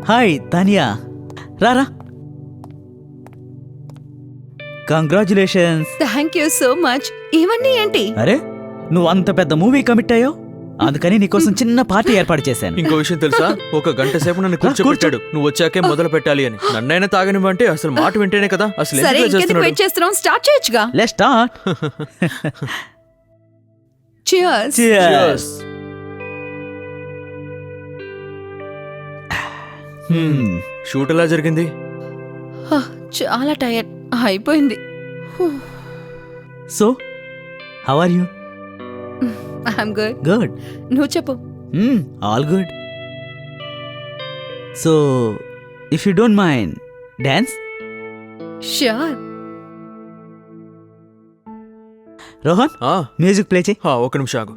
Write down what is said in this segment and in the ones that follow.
Hi Tania, రారా. Congratulations. Thank you so much. ఇవన్నీ ఏంటి? అరే, నువ్వు అంత పెద్ద మూవీ కమిట్ అయ్యావు, అందుకని నీకోసం చిన్న పార్టీ ఏర్పాటు చేశాను. ఇంకో విషయం తెలుసా, ఒక గంట సేపు నన్ను కూర్చోబెట్టాడు, నువ్వు వచ్చాకే మొదలు పెట్టాలి అని. నన్నైనా తాగనివ్వంటే అసలు మాట వింటేనే కదా. అసలు సరే, ఎందుకు ఇంకెందుకు వెయిట్ చేస్తున్నాం? స్టార్ట్ చేయొచ్చుగా. Let's start. Cheers. Cheers. Shoot ఎలా జరిగింది? చాలా టైర్డ్ అయిపోయింది. So how are you? I'm good. Good. నువ్వు చెప్పు. All good. So if you don't mind, dance. Sure. Rohan, ఆ, మ్యూజిక్ ప్లే చేయి. ఒక నిమిషం ఆగు.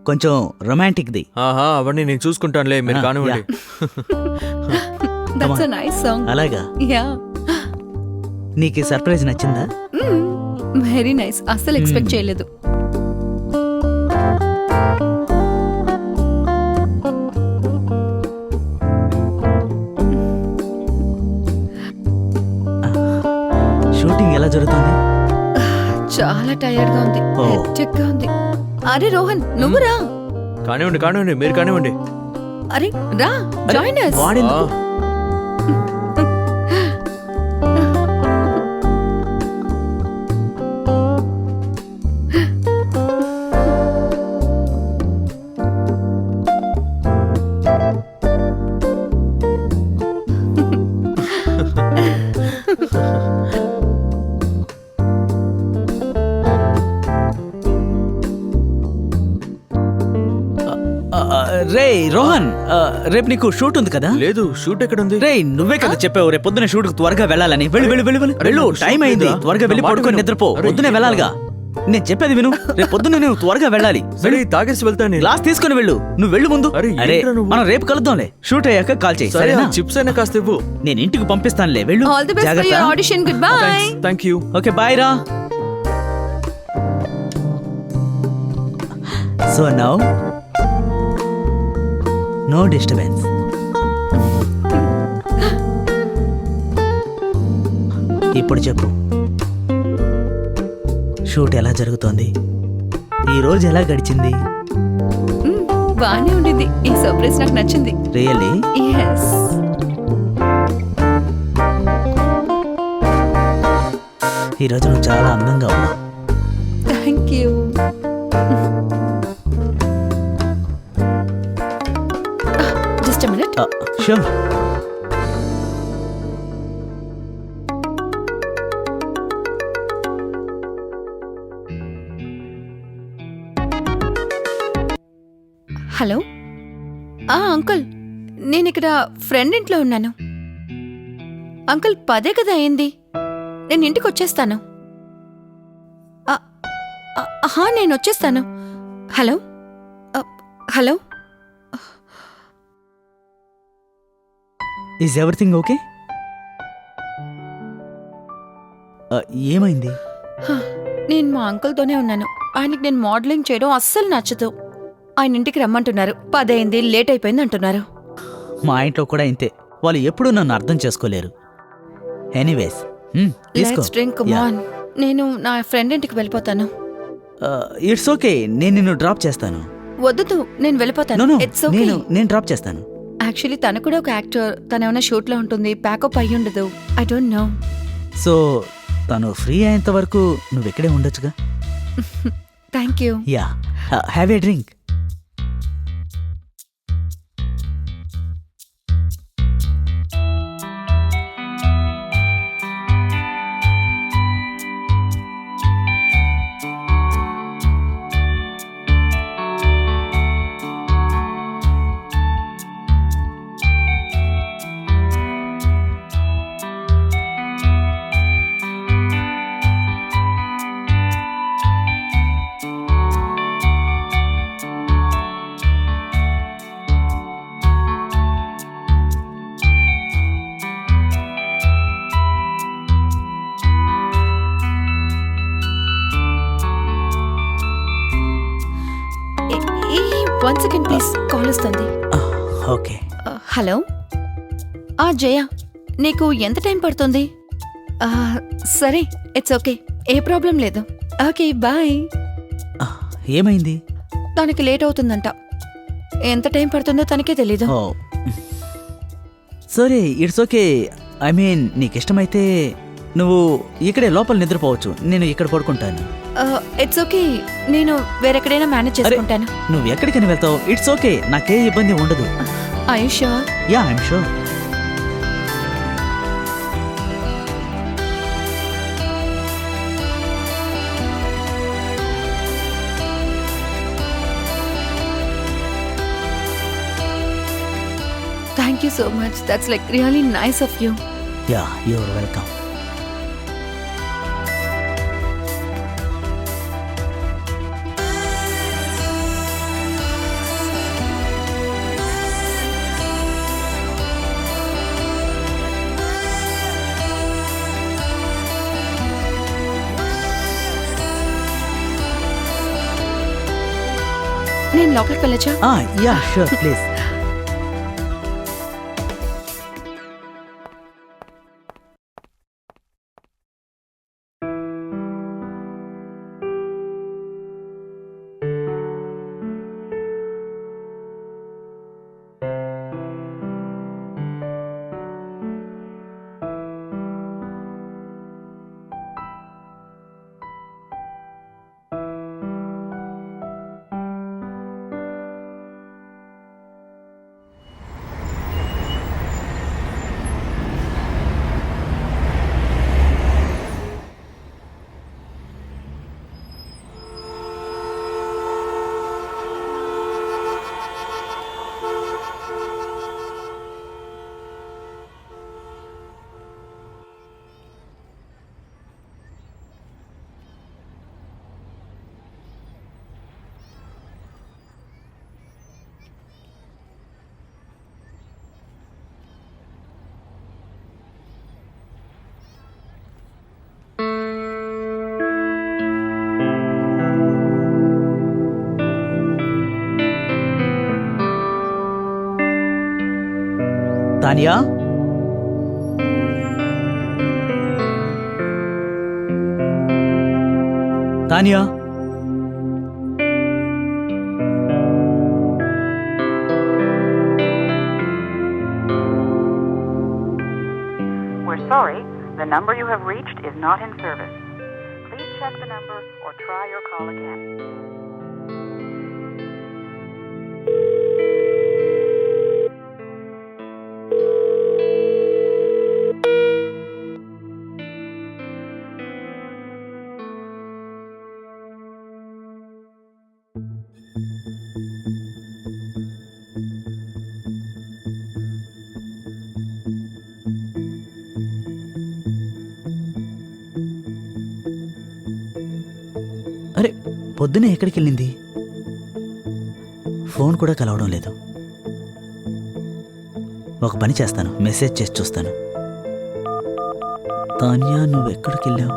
కొంచెం రొమాంటిక్ ది. ఆహా, అవన్నీ నేను చూసుకుంటానులే, మీరు కానివ్వండి. That's a nice song. అలాగా? యా. నీకు సర్ప్రైజ్ నచ్చిందా? Very nice. అస్సలు ఎక్స్పెక్ట్ చేయలేదు. షూటింగ్ ఎలా జరుగుతుంది? చాలా టైర్డ్ గా ఉంది, ఓ. హెక్టిక్ గా ఉంది. అరే రోహన్, నువ్వు రా. కానివ్వండి కానివ్వండి, మీరు కానివ్వండి. అరే రా, జాయిన్ us. వాడెందుకు? రే రోహన్, రేపు నీకు షూట్ ఉంది కదా? లేదు, షూట్ ఎక్కడ ఉంది? రే, నువ్వే కదా చెప్పావు రేపు పొద్దున షూట్ త్వరగా వెళ్ళాలని. వెళ్ళు వెళ్ళు వెళ్ళు వెళ్ళు. వెళ్ళు, టైం అయింది. త్వరగా వెళ్ళి పడుకొని నిద్రపో. పొద్దునే వెళ్ళాలిగా. నేను చెప్పేది విను, రేపు పొద్దున నువ్వు త్వరగా వెళ్ళాలి. సరే, తాగేసి వెళ్తాను. గ్లాస్ తీసుకుని వెళ్ళు. నువ్వు వెళ్ళు ముందు. అరే, అరే, ఏంట్రా నువ్వు? మనం రేపు కలుద్దాంలే. షూట్ అయ్యాక కాల్ చేయి, సరే, సరేనా? చిప్స్ అయినా కాస్త ఇవ్వు. నేను ఇంటికి పంపిస్తానులే. వెళ్ళు. All the best for your audition. Good bye. Thank you. Okay, bye రా. So now no disturbance. ఇప్పుడు చెప్పు, షూట్ ఎలా జరుగుతోంది? ఈ రోజు ఎలా గడిచింది? బానే ఉండింది. ఈ సర్ప్రైజ్ నాకు నచ్చింది. రియల్లీ? yes. ఈరోజు నువ్వు చాలా అందంగా ఉన్నావు. Thank you. Just a minute. Sure. Hello. Uncle, నేను ఇక్కడ ఫ్రెండ్ ఇంట్లో ఉన్నాను. అంకుల్, 10 కదా అయింది. నేను ఇంటికి వచ్చేస్తాను. నేను వచ్చేస్తాను. Hello. Hello. Is everything okay? ఏమైంది? నేను మా అంకుల్తోనే ఉన్నాను. ఆయనకి నేను మోడలింగ్ చేయడం అస్సలు నచ్చదు. ఆయన ఇంటికి రమ్మంటున్నారు. 10 అయింది, లేట్ అయిపోయింది అంటున్నారు. మా ఇంట్లో కూడా ఇంతే. వాళ్ళు ఎప్పుడూ నన్ను అర్థం చేసుకోలేరు. ఎనీవేస్, తీసుకో. Let's drink, come on. నేను నా ఫ్రెండ్ ఇంటికి వెళ్ళిపోతాను. ఇట్స్ ఓకే, నేను నిన్ను డ్రాప్ చేస్తాను. వద్దు, నేను వెళ్ళిపోతాను. It's okay. నేను డ్రాప్ చేస్తాను. యాక్చువల్లీ తను కూడా ఒక యాక్టర్. తను ఏమైనా షూట్ లో ఉంటుంది, ప్యాకప్ అయ్యి ఉండదు. I don't know. సో తను ఫ్రీ అయ్యేంత వరకు నువ్వు ఇక్కడే ఉండొచ్చుగా. Thank you. Yeah, have a drink. A 1 second please, call వస్తుంది. ఓకే. హలో. జయ, నీకు ఎంత టైం పడుతుంది? సరే, ఇట్స్ ఓకే, ఏ ప్రాబ్లం లేదు. Okay, bye. ఏమైంది? తనకి లేట్ అవుతుందంట. ఎంత టైం పడుతుందో తనకే తెలీదు. ఓ సరే, ఇట్స్ ఓకే. ఐ మీన్ నీకిష్టమైతే నువ్వు ఇక్కడే లోపల నిద్రపోవచ్చు, నేను ఇక్కడ పడుకుంటాను. ఇట్స్ ఓకే, నేను వేరెక్కడైనా మేనేజ్ చేసుకుంటాను. నువ్వు ఎక్కడికైనా వెళ్తావు, ఇట్స్ ఓకే, నాకే ఇబ్బంది ఉండదు. I you sure? Yeah, I'm sure. Thank you so much. That's like really nice of you. Yeah, you're welcome. నేను లోపలికి వెళ్ళచ్చా? Yeah, sure, please. Tania, Tania, We're sorry, the number you have reached is not in service. Please check the number or try your call again. అరే పొద్దునే ఎక్కడికి వెళ్ళింది? Phone కూడా కలవడం లేదు. ఒక పని చేస్తాను, మెసేజ్ చేసి చూస్తాను. తాన్యా, నువ్వు ఎక్కడికి వెళ్ళావు?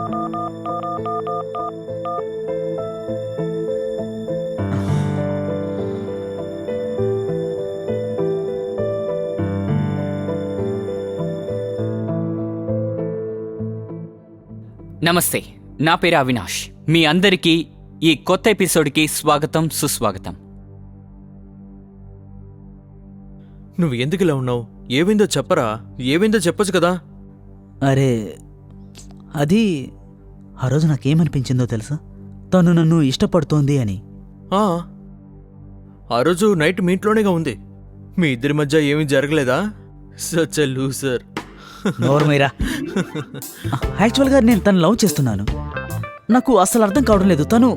నమస్తే, నా పేరు అవినాష్. మీ అందరికీ ఈ కొత్త ఎపిసోడ్కి స్వాగతం, సుస్వాగతం. నువ్వు ఎందుకు ఇలా ఉన్నావు? ఏమైందో చెప్పరా? ఏమైందో చెప్పొచ్చు కదా. అరే అది ఆ రోజు నాకేమనిపించిందో తెలుసా? తను నన్ను ఇష్టపడుతోంది అని. ఆ ఆ రోజు నైట్ మీ ఇంట్లోనేగా ఉంది. మీ ఇద్దరి మధ్య ఏమీ జరగలేదా? Such a loser. నోర్మైరా. యాక్చువల్గా నేను తను లవ్ చేస్తున్నాను. నాకు అసలు అర్థం కావడం లేదు. తను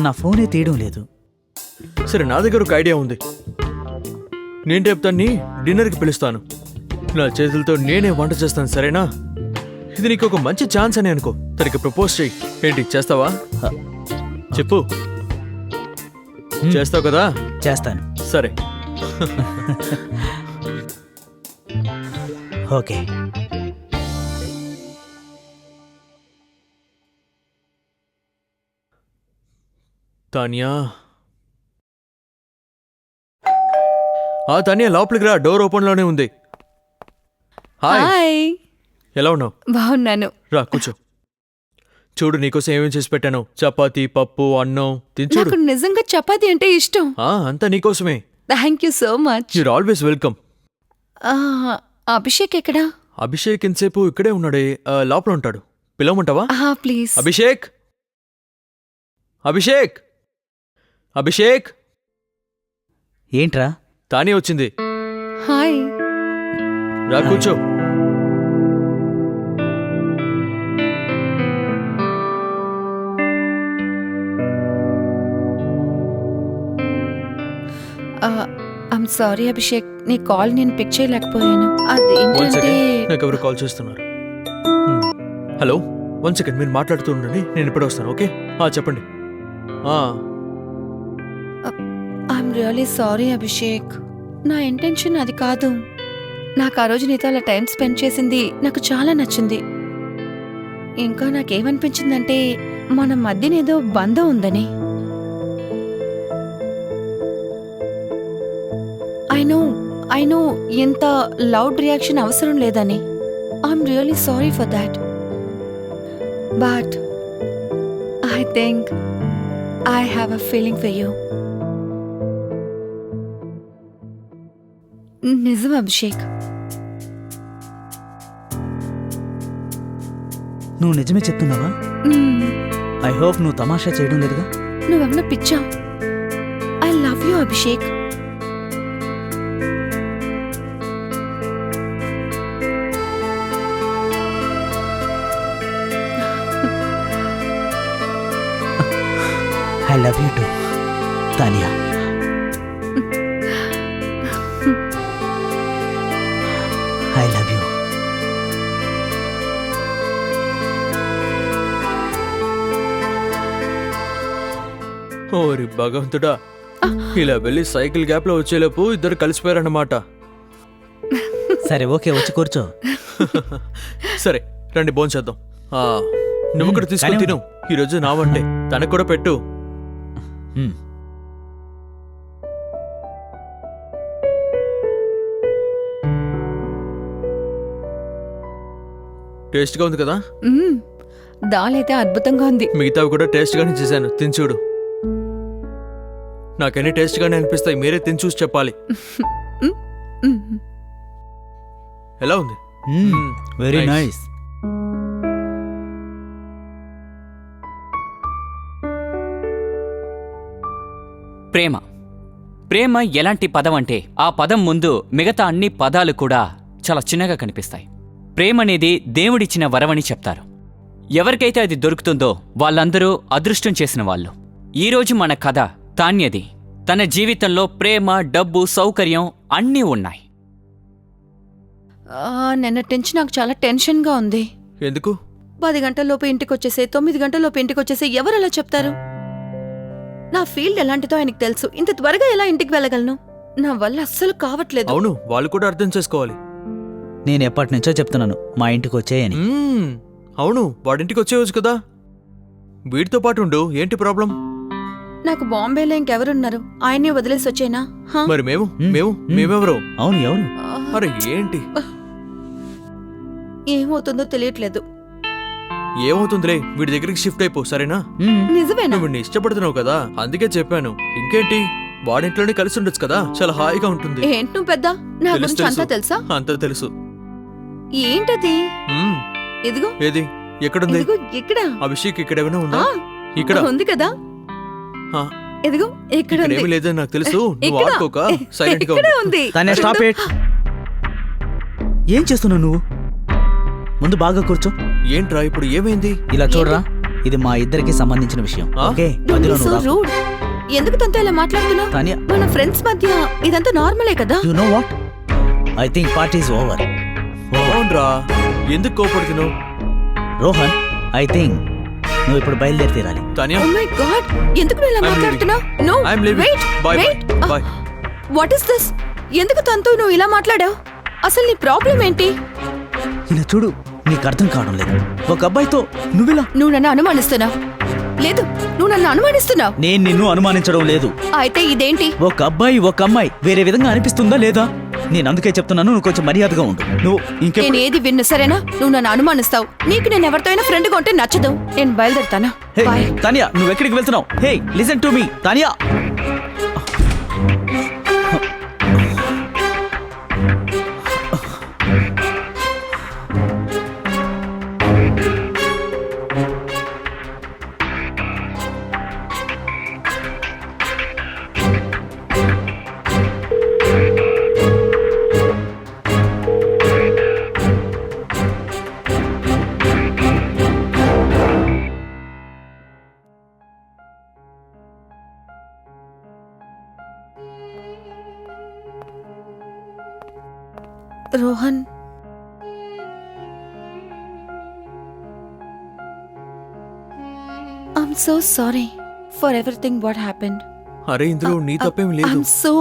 నా ఫోనే తీయడం లేదు. సరే, నా దగ్గర ఒక ఐడియా ఉంది. నేను రేపు తన్ని డిన్నర్కి పిలుస్తాను. నా చేతులతో నేనే వంట చేస్తాను, సరేనా? ఇది నీకు ఒక మంచి ఛాన్స్ అని అనుకో. తనకి ప్రపోజ్ చెయ్యి. ఏంటి, చేస్తావా? చెప్పు. చేస్తావు కదా? చేస్తాను. సరే. ఓకే. తాన్యా, తానియా లోపలికి రా, డోర్ ఓపెన్లోనే ఉంది. హాయ్, హాయ్, ఎలా ఉన్నావు? బాగున్నాను. రా కూర్చో. చూడు నీకోసం ఏమేం చేసి పెట్టాను. చపాతీ, పప్పు, అన్నం తిని చూడు. నాకు నిజంగా చపాతీ అంటే ఇష్టం. అంతా నీకోసమే. Thank you so much. Your always welcome. Abhishek ఎక్కడా? అభిషేక్ ఇంతసేపు ఇక్కడే ఉన్నాడే, లోపల ఉంటాడు. పిలవమంటావా? ప్లీజ్. అభిషేక్, అభిషేక్, అభిషేక్. ఏంట్రా? తానే వచ్చింది. హాయ్. రా కూర్చో. ఐమ్ సారీ అభిషేక్, నీ కాల్ నేను పిక్ చేయలేకపోయాను. అది వన్ ఏంటంటే సెకండ్, నాకు ఎవరు కాల్ చేస్తున్నారు. హలో, వన్ సెకండ్, మీరు మాట్లాడుతూ ఉండండి, నేను ఇప్పుడే వస్తాను. ఓకే, చెప్పండి. ఐఎమ్ రియలీ సారీ అభిషేక్, నా ఇంటెన్షన్ అది కాదు. నాకు ఆ రోజు నీతో అలా టైం స్పెండ్ చేసింది నాకు చాలా నచ్చింది. ఇంకా నాకేమనిపించిందంటే మన మధ్యనేదో బంధం ఉందని. ఐ నో ఇంత లౌడ్ రియాక్షన్ అవసరం లేదని. I'm really sorry for that. But I think I have a feeling for you. నిజం అభిషేక్. నువ్వు నిజమే చెప్తున్నావా? ఐ హోప్ నువ్వు తమాషా చేయడం లేదుగా? నువ్వేమన్నా పిచ్చా? I love you Abhishek. I love you too Tania. I love you. ఓరి భగవంతుడా, ఇలా వెళ్ళి సైకిల్ గ్యాప్ లో వచ్చేలోపు ఇద్దరు కలిసిపోయారన్నమాట. సరే ఓకే, వచ్చి కూర్చో. సరే రండి, భోంచేద్దాం. నువ్వు కూడా తీసుకొని తిను. ఈరోజు నా వంటే, తనకు కూడా పెట్టు. టేస్ట్ గా ఉంది కదా? దాల్ అయితే అద్భుతంగా ఉంది. మిగతావి కూడా టేస్ట్ గానే చేశాను, తిని చూడు. నాకన్నీ టేస్ట్ గానే అనిపిస్తాయి, మీరే తిని చూసి చెప్పాలి. ఎలా ఉంది? Very Nice. నైస్. ప్రేమ. ప్రేమ ఎలాంటి పదం అంటే ఆ పదం ముందు మిగతా అన్ని పదాలు కూడా చాలా చిన్నగా కనిపిస్తాయి. ప్రేమ అనేది దేవుడిచ్చిన వరమని చెప్తారు. ఎవరికైతే అది దొరుకుతుందో వాళ్ళందరూ అదృష్టం చేసిన వాళ్ళు. ఈరోజు మన కథ తాన్యది. తన జీవితంలో ప్రేమ, డబ్బు, సౌకర్యం అన్నీ ఉన్నాయి. నిన్నటి నుంచి నాకు చాలా టెన్షన్గా ఉంది. ఎందుకు? 10 గంటల్లోపు ఇంటికి వచ్చేసే, 9 గంటల్లోపు ఇంటికి వచ్చేసే ఎవరు అలా చెప్తారు? నా ఫీల్డ్ ఎలాంటిదో ఆయనకు తెలుసు. ఇంత త్వరగా ఎలా ఇంటికి వెళ్ళగలను? నా వల్ల అస్సలు కావట్లేదు. అవును, వాళ్ళు కూడా అర్థం చేసుకోవాలి. నేను ఎప్పటి నుంచో చెప్తున్నాను మా ఇంటికి వచ్చేయని. అవును, వాడింటికి వచ్చేవచ్చు కదా. వీడితో పాటు ఉండు, ఏంటి ప్రాబ్లం? నాకు బాంబేలో ఇంకెవరున్నారు? ఆయనే వదిలేసి వచ్చేనా? మరి మేమెవరు? అవును, ఎవరు? అరే ఏంటి? ఏమవుతుందో తెలియట్లేదు. ఏమవుతుందిలే, వీడి దగ్గరికి షిఫ్ట్ అయిపో, సరేనా? నిజమేనా? నువ్వు వీడిని ఇష్టపడుతున్నావు కదా, అందుకే చెప్పాను. ఇంకేంటి, వాడింట్లోనే కలిసి ఉండొచ్చు కదా, చాలా హాయిగా ఉంటుంది. ఏంటి నువ్వు పెద్ద? నా తెలుసు, గురించి అంతా తెలుసు. తెలుసా? అంతా తెలుసు. ఏంటది? ఇదిగో. ఏది? ఎక్కడుంది? ఇదిగో ఇక్కడ. అభిషేక్ ఇక్కడేమైనా ఉందా? ఇక్కడ ఉంది కదా. ఇదిగో ఇక్కడ ఉంది. ఏమీ లేదని నాకు తెలుసు, నువ్వు ఇక్కడ. ఆడుకోక సైలెంట్ గా ఇక్కడ ఉండు. ఉంది. Tanya, stop it. ఏం చేస్తున్నావు నువ్వు? ముందు బాగా కూర్చో. ఏంట్రా ఇప్పుడు ఏమైంది? ఇలా చూడరా, ఇది మా ఇద్దరికి సంబంధించిన విషయం. ఓకే, Don't మధ్యలో be so నువ్వు రాకు. rude. ఎందుకు తనతో ఇలా మాట్లాడుతున్నావు? తాన్యా, మన ఫ్రెండ్స్ మధ్య ఇదంతా నార్మలే కదా. You know what, I think party is over. అవునరా, ఎందుకు కోపడుతున్నావు? రోహన్, ఐ థింక్ నువ్వు ఇప్పుడు బయలుదేరి తీరాలి. తాన్యా, Oh my god, ఎందుకు నువ్వు ఇలా I'm మాట్లాడుతున్నావు? No, I'm leaving. wait, Bye, wait. bye, bye. What is this? ఎందుకు తనతో నువ్వు ఇలా మాట్లాడావు? అసలు నీ ప్రాబ్లం ఏంటి? ఇలా చూడు, నీకు అర్థం కావడం లేదు. ఒక అబ్బాయితో నువ్విలా. నువ్వు నన్ను అనుమానిస్తున్నావు. లేదు, నువ్వు నన్ను అనుమానిస్తున్నావు. నేను నిన్ను అనుమానించడం లేదు. అయితే ఇదేంటి? ఒక అబ్బాయి ఒక అమ్మాయి వేరే విధంగా అనిపిస్తుందా లేదా? నేను అందుకే చెప్తున్నాను, నువ్వు కొంచెం మర్యాదగా ఉండు. నువ్వు నేను ఏది విన్ను, సరేనా? నువ్వు నన్ను అనుమానిస్తావు. నీకు నేను ఎవరితో అయినా ఫ్రెండ్గా ఉంటే నచ్చదు. నేను బయలుదేరుతాను. బాయ్. తానియా, నువ్వు ఎక్కడికి వెళ్తున్నావు? Hey, listen to me Tania. Rohan, I'm so sorry for everything what happened. అరే ఇందులో నీ తప్పేం లేదు. ఐఎమ్ సో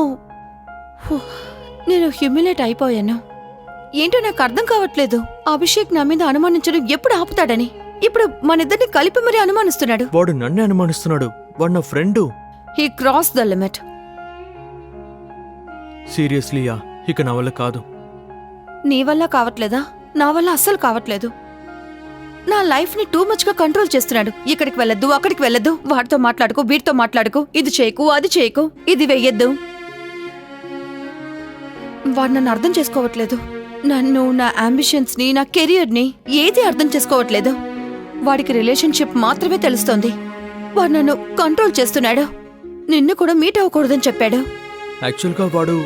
నేను హ్యూమిలేట్ అయిపోయాను. ఏంటో నాకు అర్థం కావట్లేదు. అభిషేక్ నా మీద అనుమానించడం ఎప్పుడు ఆపుతాడని. ఇప్పుడు మనిద్దరిని కలిపి మరీ అనుమానిస్తున్నాడు. వాడు నన్నే అనుమానిస్తున్నాడు. వాడు నా friend. He cross the limit. సీరియస్లీయా, ఇక నా వల్ల కాదు. నీ వల్ల కావట్లేదా? నా వల్ల అస్సలు కావట్లేదు. నా లైఫ్ ని టూ మచ్ గా కంట్రోల్ చేస్తున్నాడు. ఇక్కడికి వెళ్ళొద్దు, అక్కడికి వెళ్ళొద్దు, వాడితో మాట్లాడుకో, వీటితో మాట్లాడుకో, ఇది చేయకు, అది చేయకు, ఇది వెయ్యొద్దు. వాడు నన్ను అర్థం చేసుకోవట్లేదు. నన్ను, నా అంబిషన్స్ ని, నా కెరియర్ ని ఏది అర్థం చేసుకోవట్లేదు. వాడికి రిలేషన్షిప్ మాత్రమే తెలుస్తోంది. వాడు నన్ను కంట్రోల్ చేస్తున్నాడు. నిన్ను కూడా మీట్ అవ్వకూడదని చెప్పాడు. యాక్చువల్గా వాడు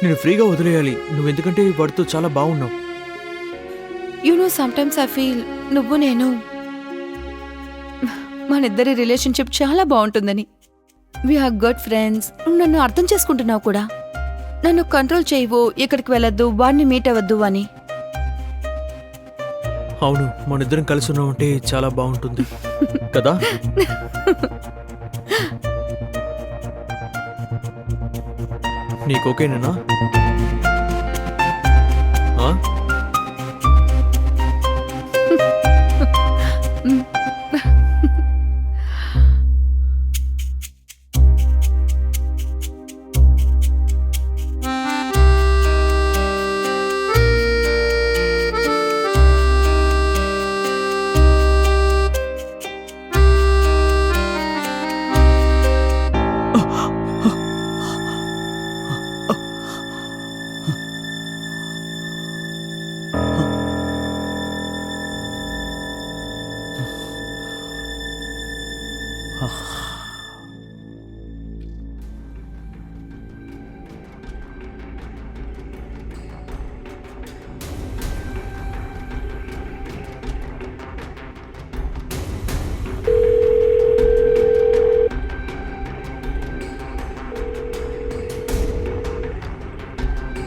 నేను ఫ్రీగా వదిలేయాలి. నువ్వెందుకంటే వాడితో చాలా బాగున్నావు. You know, sometimes I feel నువ్వు నేను మనిద్దరి రిలేషన్షిప్ చాలా బాగుంటుందని. We are good friends. నువ్వు నన్ను అర్థం చేసుకుంటున్నావు కూడా. నన్ను కంట్రోల్ చేయవు, ఇక్కడికి వెళ్ళొద్దు, వాడిని మీట్ అవ్వద్దు అని. అవును, మనిద్దరం కలిసి ఉన్నామంటే చాలా బాగుంటుంది కదా. నీకు ఓకేనా?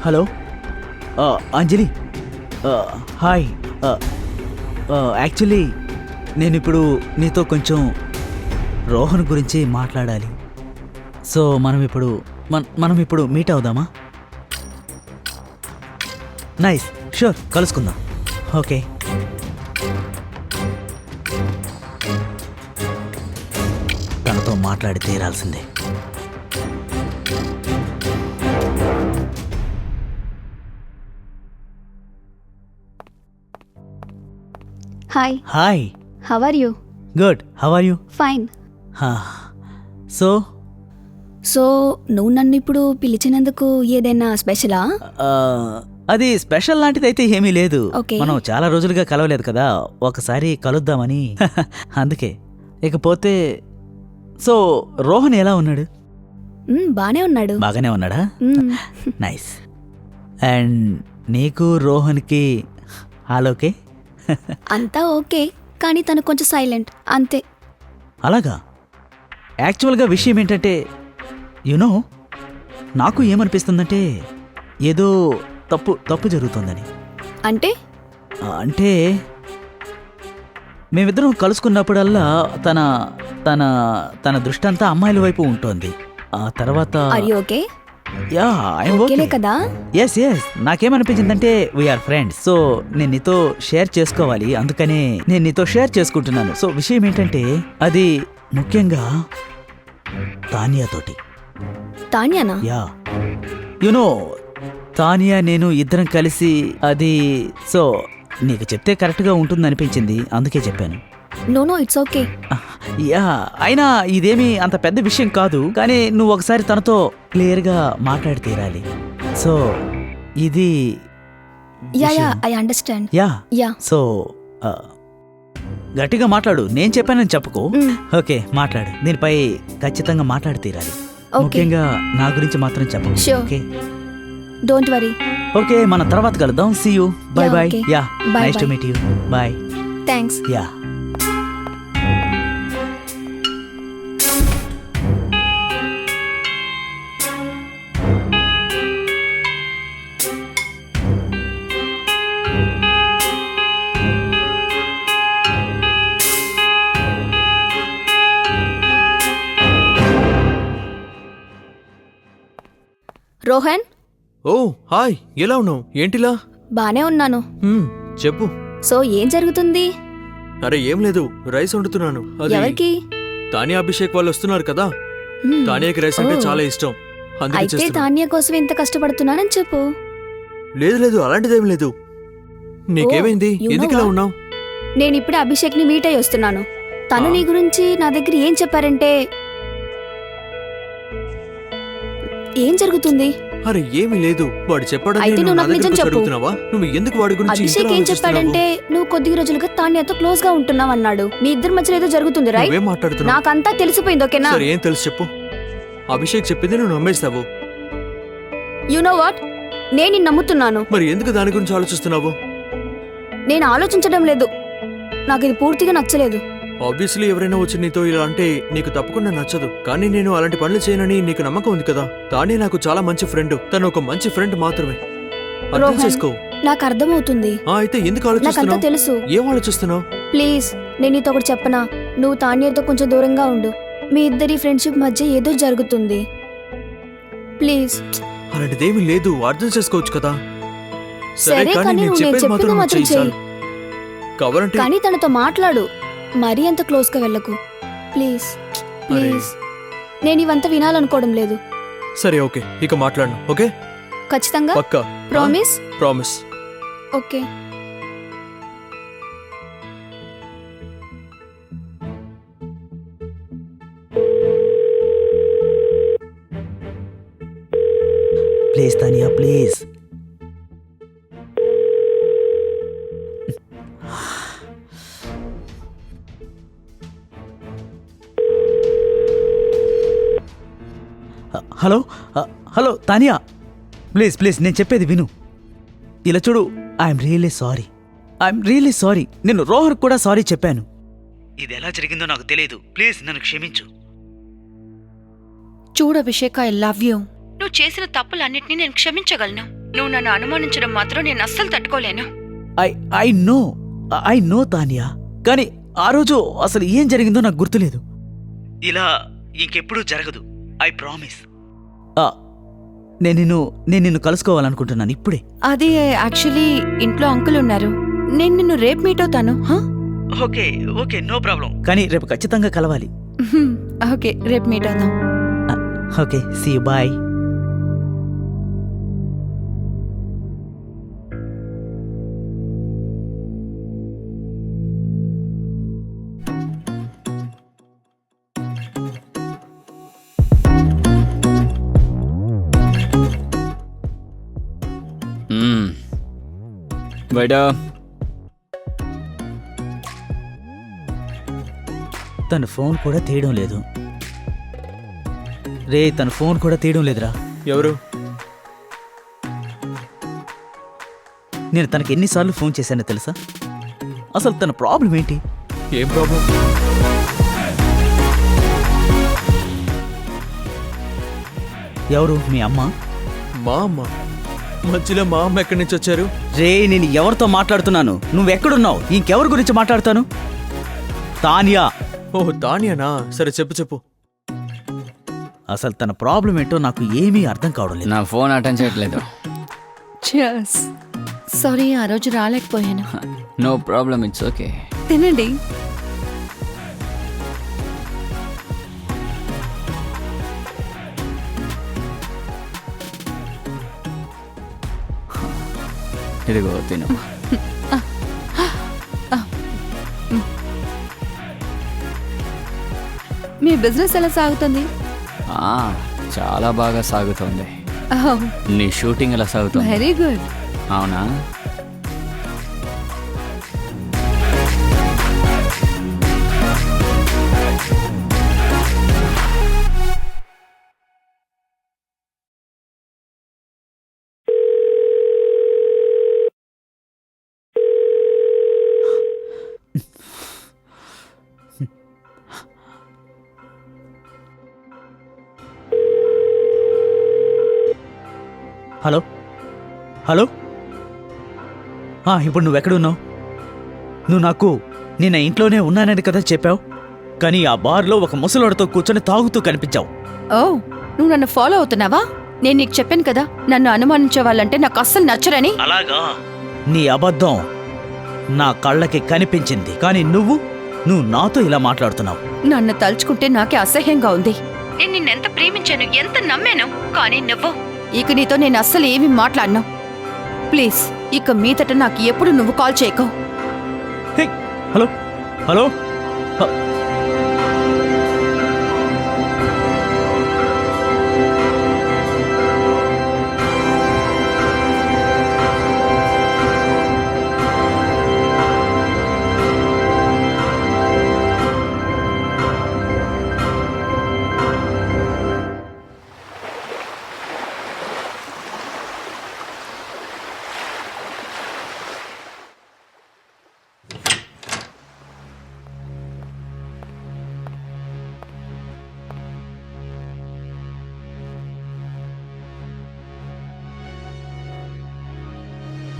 హలో, అంజలి. హాయ్. యాక్చువల్లీ నేను ఇప్పుడు నీతో కొంచెం రోహన్ గురించి మాట్లాడాలి. సో మనం ఇప్పుడు మీట్ అవుదామా? నైస్, షూర్, కలుసుకుందాం. ఓకే. తనతో మాట్లాడి తీరాల్సిందే. Hi. Hi. How are you? Good. How are you? Fine. So నువ్వు నన్ను ఇప్పుడు పిలిచినందుకు ఏదైనా స్పెషలా? అది స్పెషల్ లాంటిది అయితే ఏమీ లేదు. Okay. మనం చాలా రోజులుగా కలవలేదు కదా, ఒకసారి కలుద్దామని. అందుకే. ఇకపోతే సో రోహన్ ఎలా ఉన్నాడు? బానే ఉన్నాడు. బాగానే ఉన్నాడా? నైస్. అండ్ నీకు రోహన్కి ఆలోకే? అంతా ఓకే, కానీ తను కొంచెం సైలెంట్ అంతే. అలాగా? యాక్చువల్గా విషయం ఏంటంటే యునో, నాకు ఏమనిపిస్తుందంటే ఏదో తప్పు జరుగుతుందని. అంటే మేమిద్దరం కలుసుకున్నప్పుడల్లా తన తన తన దృష్టి అంతా అమ్మాయిల వైపు ఉంటుంది. ఆ తర్వాత ఓకే యా, ఐఎమ్ ఓకే కదా. ఎస్ నాకేమనిపించిందంటే వీఆర్ ఫ్రెండ్స్. సో నేను నీతో షేర్ చేసుకోవాలి, అందుకనే నేను నీతో షేర్ చేసుకుంటున్నాను. సో విషయం ఏంటంటే అది ముఖ్యంగా తానియాతోటి. తాన్యానా? యా యునో తానియా నేను ఇద్దరం కలిసి అది సో నీకు చెప్తే కరెక్ట్గా ఉంటుంది అనిపించింది, అందుకే చెప్పాను. No it's okay. యా అయినా ఇదేమీ అంత పెద్ద విషయం కాదు, కానీ నువ్వు ఒకసారి తనతో క్లియర్గా మాట్లాడి తీరాలి. సో ఇది యా విషయం. I understand. Yeah yeah so ఆ, గట్టిగా మాట్లాడు, నేను చెప్పానని చెప్పుకో. మ్. ఓకే మాట్లాడు, దీనిపై ఖచ్చితంగా మాట్లాడి తీరాలి. ఓకే. ముఖ్యంగా నా గురించి మాత్రం చెప్పకు. Sure. Okay don't worry. Okay మన తర్వాత కలుద్దాం. See you. Bye Yeah, bye. okay. Yeah Bye, nice to bye. Meet you. Bye. Thanks. Yeah Rohan, ఓ హాయ్, ఎలా ఉన్నావు? ఏంటిలా? బానే ఉన్నాను. చెప్పు. సో ఏం జరుగుతుంది? అరే ఏం లేదు, రైస్ వండుతున్నాను. అది ఎవరికి? తానియా అభిషేక్ వాళ్ళు వస్తున్నారు కదా, మ్మ్. తానియాకి రైస్ అంటే ఓ. చాలా ఇష్టం, అందుకే అయితే చేస్తున్నా. తాన్యా కోసం ఇంత కష్టపడుతున్నానని చెప్పు. లేదు లేదు, అలాంటిదేం లేదు. నీకేమైంది? you know ఎందుకు ఇలా what? ఉన్నావు? నేను ఇప్పుడే అభిషేక్ ని మీట్ అయ్యి వస్తున్నాను. తను నీ గురించి నా దగ్గర ఏం చెప్పారంటే ఏం జరుగుతుంది? అరే ఏమీ లేదు, వాడు చెప్పాడని అయితే నువ్వు నువ్వు నా నాకు నిజం దగ్గరకు చెప్పు. అడుగుతున్నావా? నువ్వు ఎందుకు వాడి గురించి అభిషేక్ ఇంతలా ఏం ఆలోచిస్తున్నావు? చెప్పాడంటే నువ్వు కొద్ది రోజులుగా తాన్యాతో క్లోజ్ గా ఉంటున్నావు అన్నాడు. మీ ఇద్దరి మధ్యలో ఏదో జరుగుతుంది, రైట్? నువ్వేం మాట్లాడుతున్నావు? నాకంతా తెలిసిపోయింది, ఓకేనా? సరే ఏం తెలుసు చెప్పు. అభిషేక్ చెప్పింది నువ్వు నమ్మేస్తావు, యు నో వాట్, నేను నిన్ను నమ్ముతున్నాను. మరి ఎందుకు దాని గురించి ఆలోచిస్తున్నావు? నేను ఆలోచించడం లేదు, నాకు ఇది పూర్తిగా నచ్చలేదు. ఆబ్వియస్లీ ఎవరైనా వచ్చి నీతో ఇలా అంటే నీకు తప్పకుండా నచ్చదు, కానీ నేను అలాంటి పనులు చేయనని నీకు నమ్మకం ఉంది కదా. తానే నాకు చాలా మంచి ఫ్రెండ్, తను ఒక మంచి ఫ్రెండ్ మాత్రమే, అర్థం రోహన్, చేసుకో. నాకు అర్థమవుతుంది, అయితే ఎందుకు నాకంతా ఆలోచిస్తున్నావు? తెలుసు. ఏం ఆలోచిస్తున్నావు? ప్లీజ్ నేను నీతో ఒకటి చెప్పనా, నువ్వు తాన్యతో కొంచెం దూరంగా ఉండు. మీ ఇద్దరి ఫ్రెండ్షిప్ మధ్య ఏదో జరుగుతుంది, ప్లీజ్. అలాంటిదేమీ లేదు, అర్థం చేసుకోవచ్చు కదా. సరే, కానీ నేను నువ్వు నేను చెప్పేది చెప్పింది మాత్రం చెయ్యి చాలు. చెయ్యి. కావాలంటే కానీ తనతో మాట్లాడు, మరీ అంత క్లోజ్ గా వెళ్ళకు, ప్లీజ్ ప్లీజ్. నేను ఇవంతా వినాలనుకోవడం లేదు. సరే ఓకే, ఇక మాట్లాడను. ఓకే ఖచ్చితంగా పక్కా promise? Promise. Okay. Please Tania please. Hello hello Tania, please please నేను చెప్పేది విను. ఇలా చూడు, ఐఎమ్ రియల్లీ సారీ. నేను రోహర్ కూడా సారీ చెప్పాను. ఇది ఎలా జరిగిందో నాకు తెలియదు, ప్లీజ్ నన్ను క్షమించు. చూడు అభిషేక్, ఐ లవ్ యూ. నువ్వు చేసిన తప్పులన్నిటినీ నేను క్షమించగలను. నువ్వు నన్ను అనుమానించడం మాత్రం నేను అస్సలు తట్టుకోలేను. ఐ నో తానియా, కానీ ఆ రోజు అసలు ఏం జరిగిందో నాకు గుర్తులేదు. ఇలా ఇంకెప్పుడు జరగదు, ఐ ప్రామిస్. నేను నిన్ను కలుసుకోవాలనుకుంటున్నాను ఇప్పుడే. అది యాక్చువల్లీ ఇంట్లో అంకుల్ ఉన్నారు. నేను నిన్ను రేపు మీట్ అవుతాను. ఓకే ఓకే నో ప్రాబ్లం, కానీ రేపు ఖచ్చితంగా కలవాలి. ఓకే, రేపు మీట్ అవుతాం. Okay see you, bye. బయట తన ఫోన్ కూడా తీయడం లేదు. తన ఫోన్ కూడా తీయడం లేదురా. ఎవరు? నేను తనకి ఎన్నిసార్లు ఫోన్ చేశానో తెలుసా? అసలు తన ప్రాబ్లం ఏంటి? ఏం ప్రాబ్లం? ఎవరు? మీ అమ్మ? మా అమ్మ? మధ్యలో మా అమ్మ ఎక్కడి నుంచి వచ్చారు? నేను ఎవరితో మాట్లాడుతున్నాను? నువ్వెక్కడున్నావు? ఇంకెవరి గురించి మాట్లాడతాను? తానియా. ఓహ్ తానియానా? సరే చెప్పు చెప్పు. అసలు తన ప్రాబ్లం ఏంటో నాకు ఏమీ అర్థం కావడం లేదు. నా ఫోన్ అటెండ్ చేయట్లేదు. సారీ, ఆ రోజు రాలేకపోయాను. No problem, it's okay. తినండి. ఇదిగో తిను. మీ బిజినెస్ ఎలా సాగుతుంది? ఆ, చాలా బాగా సాగుతోంది. నీ షూటింగ్ ఎలా సాగుతుంది? Very good. అవునా? హలో హలో ఇప్పుడు నువ్వెక్కడున్నావు? నువ్వు నాకు నిన్న ఇంట్లోనే ఉన్నానని కదా చెప్పావు, కానీ ఆ బార్లో ఒక ముసలోడితో కూర్చొని తాగుతూ కనిపించావు. ఓ, నువ్వు నన్ను ఫాలో అవుతున్నావా? నేను నీకు చెప్పాను కదా, నన్ను అనుమానించే వాళ్ళంటే నాకు అస్సలు నచ్చరని. అలాగా? నీ అబద్ధం నా కళ్ళకి కనిపించింది, కానీ నువ్వు నాతో ఇలా మాట్లాడుతున్నావు. నన్ను తలుచుకుంటే నాకే అసహ్యంగా ఉంది. నేను నిన్నెంత ప్రేమించాను, ఎంత నమ్మాను, కానీ నువ్వు. ఇక నీతో నేను అస్సలు ఏమీ మాట్లాడను. ప్లీజ్, ఇక మీదట నాకు ఎప్పుడు నువ్వు కాల్ చేయకు. హే, హలో హలో హ-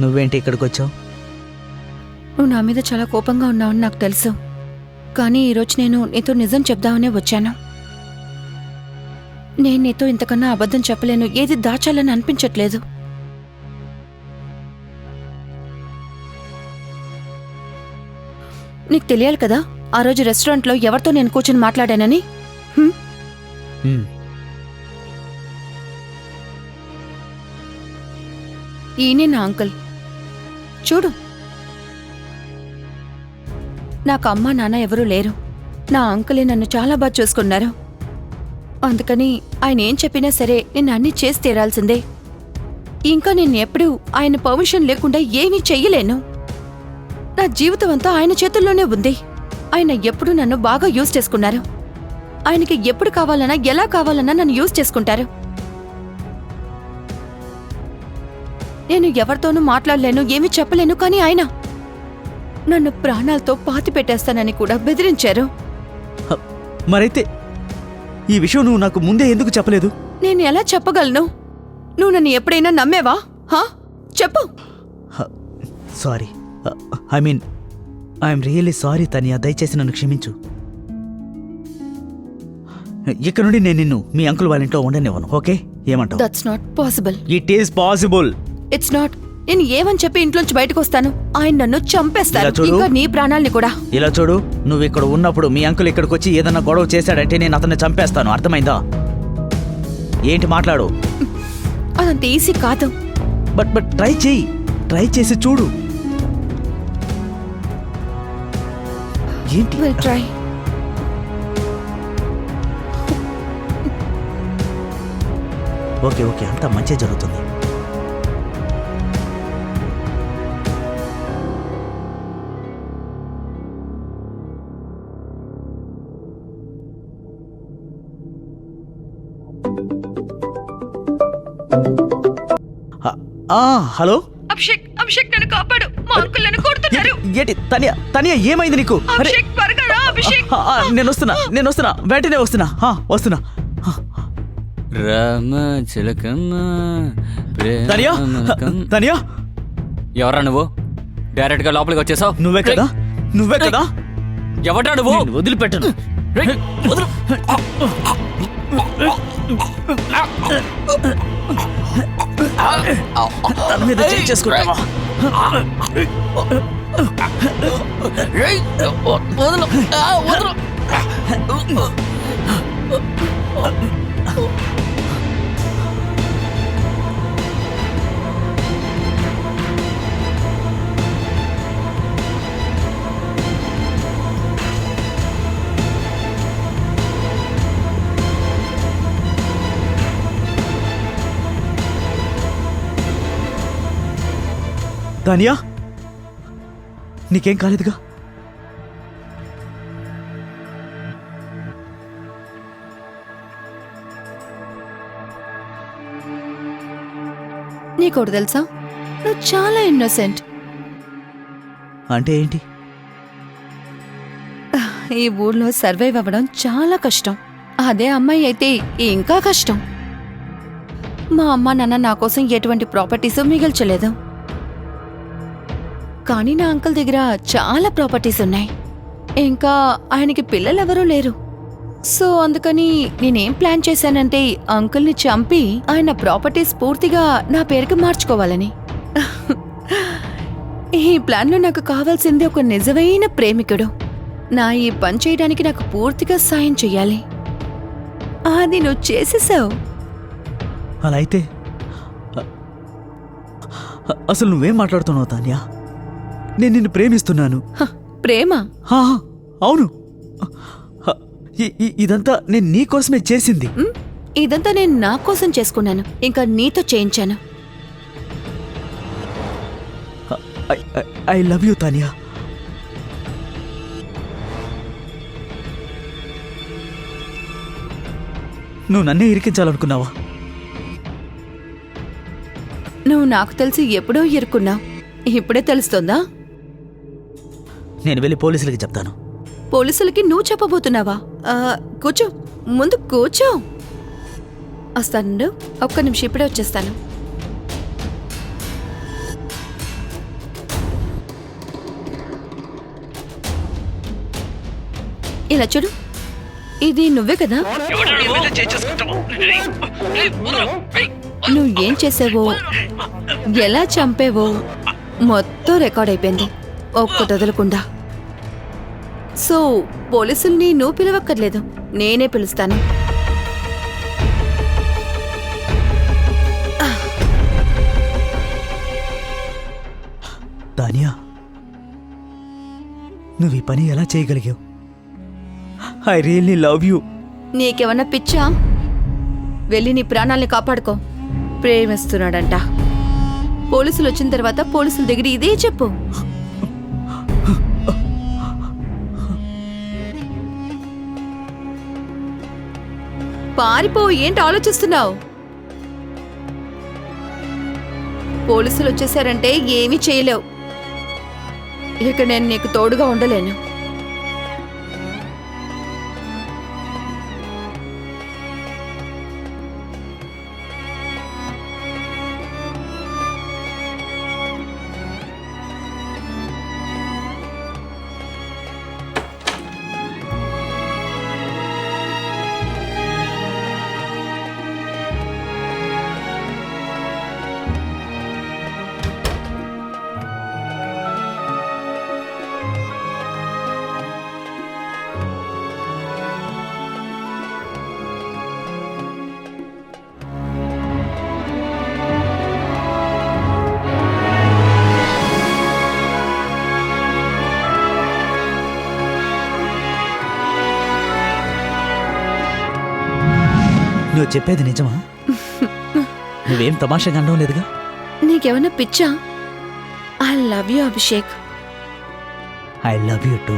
నువ్వేంటి ఇక్కడికి వచ్చావు? నువ్వు నా మీద చాలా కోపంగా ఉన్నావని నాకు తెలుసు, కానీ ఈరోజు నేను నీతో నిజం చెప్దామనే వచ్చాను. నేను నీతో ఇంతకన్నా అబద్ధం చెప్పలేను, ఏది దాచాలని అనిపించట్లేదు. నీకు తెలియాలి కదా, ఆ రోజు రెస్టారెంట్లో ఎవరితో నేను కూర్చొని మాట్లాడానని. ఈయనే నా అంకుల్. చూడు, నాకు అమ్మా నాన్న ఎవరూ లేరు. నా అంకులే నన్ను చాలా బాగా చూసుకున్నారు. అందుకని ఆయన ఏం చెప్పినా సరే నేను అన్నీ చేసి తీరాల్సిందే. ఇంకా నేను ఎప్పుడూ ఆయన పర్మిషన్ లేకుండా ఏమీ చెయ్యలేను. నా జీవితం అంతా ఆయన చేతుల్లోనే ఉంది. ఆయన ఎప్పుడూ నన్ను బాగా యూజ్ చేసుకున్నారు. ఆయనకి ఎప్పుడు కావాలన్నా ఎలా కావాలన్నా నన్ను యూజ్ చేసుకుంటారు. నేను ఎవరితోనూ మాట్లాడలేను, ఏమీ చెప్పలేను, కానీ ఆయన నన్ను ప్రాణాలతో పాతి పెట్టేస్తానని కూడా బెదిరించారు. మరైతే ఈ విషయం నువ్వు నాకు ముందే ఎందుకు చెప్పలేదు? నేను ఎలా చెప్పగలను? నువ్వు నన్ను ఎప్పుడైనా నమ్మేవా? చెప్పు. Sorry, I'm really sorry Tanya, దయచేసి నన్ను క్షమించు. ఇక్కడ నుండి నేను నిన్ను మీ అంకుల్ వాళ్ళ ఇంట్లో ఉండనివ్వను, ఓకే? ఏమంటావు? That's not possible. It is possible. It's not. నేను ఏమని చెప్పి ఇంట్లోంచి బయటకు వస్తాను? ఆయన నన్ను చంపేస్తారు, ఇలా చూడు. ఇంకా నీ ప్రాణాల్ని కూడా. ఇలా చూడు, నువ్వు ఇక్కడ ఉన్నప్పుడు మీ అంకుల్ ఇక్కడికి వచ్చి ఏదన్నా గొడవ చేశాడంటే నేను అతన్ని చంపేస్తాను, అర్థమైందా? ఏంటి మాట్లాడు? అదంత ఈజీ కాదు. బట్ ట్రై చేసి చూడు. ఏంటి? Will try. ఓకే, అంతా మంచి జరుగుతుంది. హలో అభిషేక్ నన్ను కాపాడు. మా అంకుల్ నన్ను కొడుతున్నారు. ఏంటి తనియా ఏమైంది నీకు? అభిషేక్ త్వరగా రా, అభిషేక్. నేను వస్తున్నా, వెంటనే వస్తున్నా. రామ చిలకమ్మ తనియా, ఎవరా నువ్వు? డైరెక్ట్ గా లోపలికి వచ్చేసావు. నువ్వే కదా? ఎవడ్రా నువ్వు? వదిలిపెట్టను. తన మీద చేసుకుంటావా? తానియా నీకేం కాలేదుగా? నీకోటి తెలుసా, నువ్వు చాలా ఇన్నోసెంట్. అంటే ఏంటి? ఈ ఊర్లో సర్వైవ్ అవ్వడం చాలా కష్టం. అదే అమ్మాయి అయితే ఇంకా కష్టం. మా అమ్మ నాన్న నా కోసం ఎటువంటి ప్రాపర్టీస్ మిగల్చలేదు. కానీ నా అంకుల్ దగ్గర చాలా ప్రాపర్టీస్ ఉన్నాయి. ఇంకా ఆయనకి పిల్లలెవరూ లేరు. సో అందుకని నేనేం ప్లాన్ చేశానంటే అంకుల్ని చంపి ఆయన ప్రాపర్టీస్ పూర్తిగా నా పేరుకి మార్చుకోవాలని. ఈ ప్లాన్లో నాకు కావాల్సింది ఒక నిజమైన ప్రేమికుడు. నా ఈ పని చేయడానికి నాకు పూర్తిగా సాయం చెయ్యాలి. అది నువ్వు చేసేసావు. అలా అయితే అసలు నువ్వేం మాట్లాడుతున్నావు తాన్యా? నేను నిన్ను ప్రేమిస్తున్నాను. ప్రేమ? హా, అవును. ఇదంతా నేను నీకోసమే చేసింది. ఇదంతా నేను నా కోసం చేసుకున్నాను, ఇంకా నీతో చేయించాను. I love you Tania. నువ్వు నన్నే ఇరికించాలనుకున్నావా? నువ్వు నాకు తెలిసి ఎప్పుడో ఇరుక్కున్నావు, ఇప్పుడే తెలుస్తోందా? నేను వెళ్ళి పోలీసులకి చెప్తాను. పోలీసులకి నువ్వు చెప్పబోతున్నావా? కూర్చో, ముందు కూర్చో. వస్తాను, ఒక్క నిమిషం, ఇప్పుడే వచ్చేస్తాను. ఇలా చూడు, ఇది నువ్వే కదా? నువ్వు ఏం చేసావో, ఎలా చంపేవో మొత్తం రికార్డ్ అయిపోయింది, ఒక్కటి వదలకుండా. సో పోలీసుల్ని నువ్వు పిలవక్కర్లేదు, నేనే పిలుస్తాను. తానియా, నువ్వు ఈ పని ఎలా చేయగలిగావు? I really love you. నీకేమన్నా పిచ్చా? వెళ్ళి నీ ప్రాణాల్ని కాపాడుకో. ప్రేమిస్తున్నాడంట. పోలీసులు వచ్చిన తర్వాత పోలీసుల దగ్గర ఇదే చెప్పు. పారిపో, ఏంటి ఆలోచిస్తున్నావు? పోలీసులు వచ్చేసారంటే ఏమీ చేయలేవు. ఇక నేను నీకు తోడుగా ఉండలేను. నువ్వు చెప్పేది నిజమా? నువ్వేం తమాషాగా అనడం లేదుగా? నీకేమన్నా పిచ్చా? I love you Abhishek. I love you too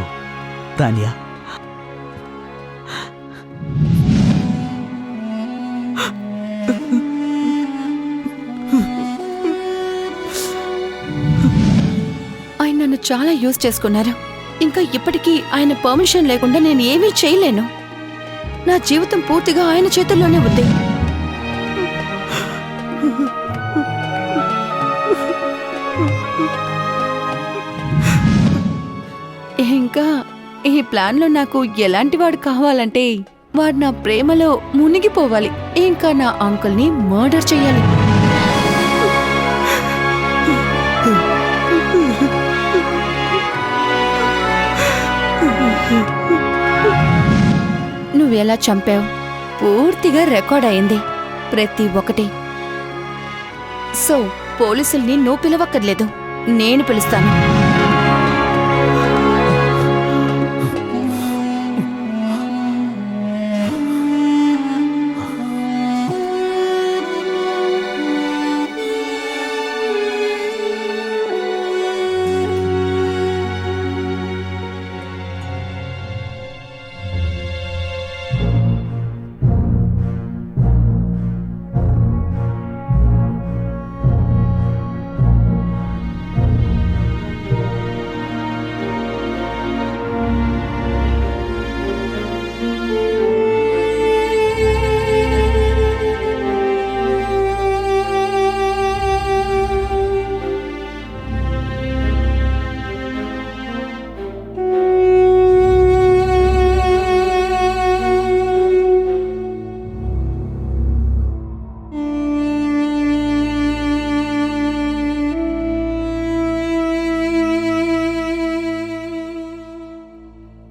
Tania. ఆయన నన్ను చాలా యూజ్ చేసుకున్నారు. ఇంకా ఇప్పటికీ ఆయన పర్మిషన్ లేకుండా నేను ఏమీ చేయలేను. నా జీవితం పూర్తిగా ఆయన చేతుల్లోనే ఉంది. ఇంకా ఈ ప్లాన్లో నాకు ఎలాంటి వాడు కావాలంటే వాడు నా ప్రేమలో మునిగిపోవాలి. ఇంకా నా అంకుల్ని మర్డర్ చెయ్యాలి. నువ్వెలా చంపావు పూర్తిగా రికార్డ్ అయింది, ప్రతి ఒక్కటి. సో పోలీసుల్ని నువ్వు పిలవక్కర్లేదు, నేను పిలుస్తాను.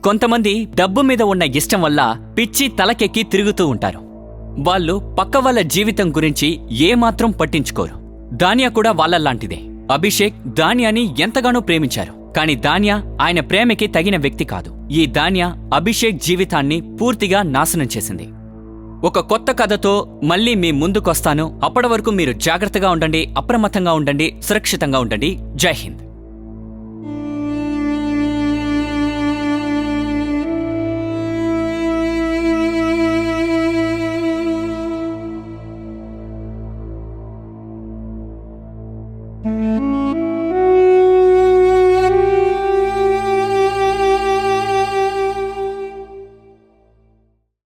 కొంతమంది డబ్బు మీద ఉన్న ఇష్టం వల్ల పిచ్చి తలకెక్కి తిరుగుతూ ఉంటారు. వాళ్ళు పక్క వాళ్ళ జీవితం గురించి ఏమాత్రం పట్టించుకోరు. దానియా కూడా వాళ్ళలాంటిదే. అభిషేక్ దానియాని ఎంతగానో ప్రేమించారు, కాని దానియా ఆయన ప్రేమకి తగిన వ్యక్తి కాదు. ఈ దానియా అభిషేక్ జీవితాన్ని పూర్తిగా నాశనం చేసింది. ఒక కొత్త కథతో మళ్ళీ మీ ముందుకొస్తాను. అప్పటి వరకు మీరు జాగ్రత్తగా ఉండండి, అప్రమత్తంగా ఉండండి, సురక్షితంగా ఉండండి. జై హింద్.